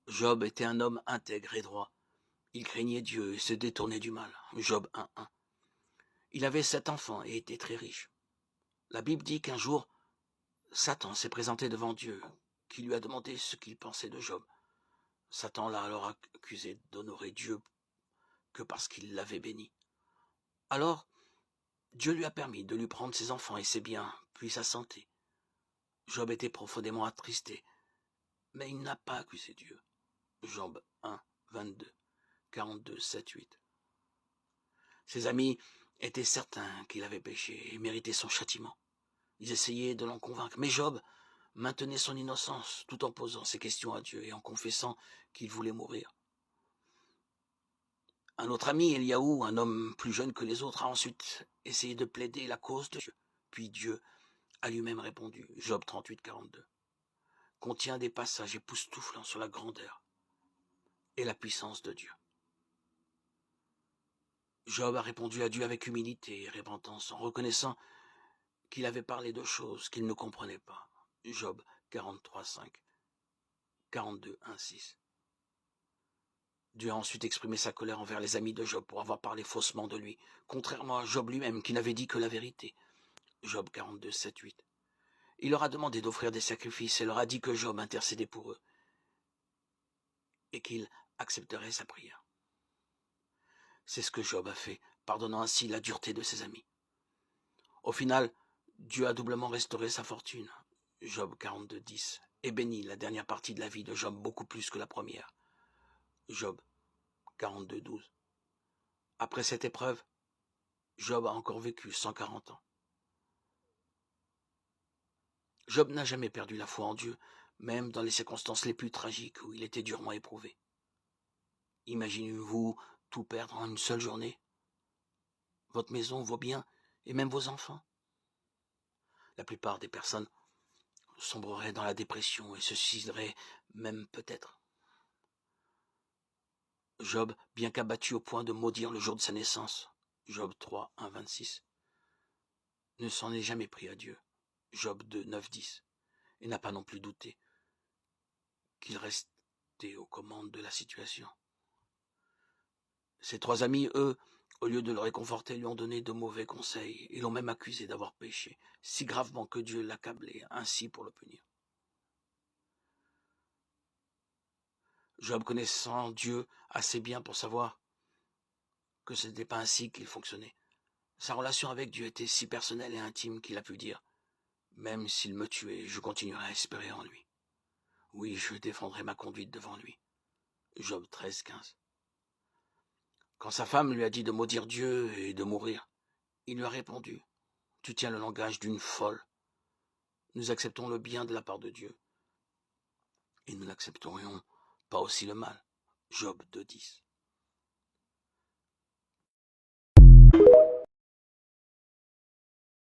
Job était un homme intègre et droit. Il craignait Dieu et se détournait du mal. Job 1:1. Il avait 7 enfants et était très riche. La Bible dit qu'un jour, Satan s'est présenté devant Dieu, qui lui a demandé ce qu'il pensait de Job. Satan l'a alors accusé d'honorer Dieu que parce qu'il l'avait béni. Alors, Dieu lui a permis de lui prendre ses enfants et ses biens, puis sa santé. Job était profondément attristé, mais il n'a pas accusé Dieu. Job 1, 22, 42, 7, 8. Ses amis étaient certains qu'il avait péché et méritait son châtiment. Ils essayaient de l'en convaincre, mais Job maintenait son innocence tout en posant ses questions à Dieu et en confessant qu'il voulait mourir. Un autre ami, Eliaou, un homme plus jeune que les autres, a ensuite essayé de plaider la cause de Dieu. Puis Dieu a lui-même répondu. Job 38, 42 contient des passages époustouflants sur la grandeur et la puissance de Dieu. Job a répondu à Dieu avec humilité et repentance, en reconnaissant qu'il avait parlé de choses qu'il ne comprenait pas. Job 43, 5, 42, 1, 6. Dieu a ensuite exprimé sa colère envers les amis de Job pour avoir parlé faussement de lui, contrairement à Job lui-même qui n'avait dit que la vérité. Job 42, 7, 8. Il leur a demandé d'offrir des sacrifices et leur a dit que Job intercédait pour eux et qu'il accepterait sa prière. C'est ce que Job a fait, pardonnant ainsi la dureté de ses amis. Au final, Dieu a doublement restauré sa fortune. Job 42, 10. Et béni la dernière partie de la vie de Job beaucoup plus que la première. Job 42, 12. Après cette épreuve, Job a encore vécu 140 ans. Job n'a jamais perdu la foi en Dieu, même dans les circonstances les plus tragiques où il était durement éprouvé. Imaginez-vous tout perdre en une seule journée? Votre maison, vos biens et même vos enfants? La plupart des personnes sombreraient dans la dépression et se suicideraient même peut-être. Job, bien qu'abattu au point de maudire le jour de sa naissance, Job 3, 1, 26, ne s'en est jamais pris à Dieu, Job 2, 9, 10, et n'a pas non plus douté qu'il restait aux commandes de la situation. Ses 3 amis, eux, au lieu de le réconforter, lui ont donné de mauvais conseils et l'ont même accusé d'avoir péché, si gravement que Dieu l'accablait ainsi pour le punir. Job, connaissant Dieu assez bien pour savoir que ce n'était pas ainsi qu'il fonctionnait, sa relation avec Dieu était si personnelle et intime qu'il a pu dire « Même s'il me tuait, je continuerai à espérer en lui. Oui, je défendrai ma conduite devant lui. » Job 13, 15. Quand sa femme lui a dit de maudire Dieu et de mourir, il lui a répondu « Tu tiens le langage d'une folle. Nous acceptons le bien de la part de Dieu et nous n'accepterions pas aussi le mal. » Job 2, 10.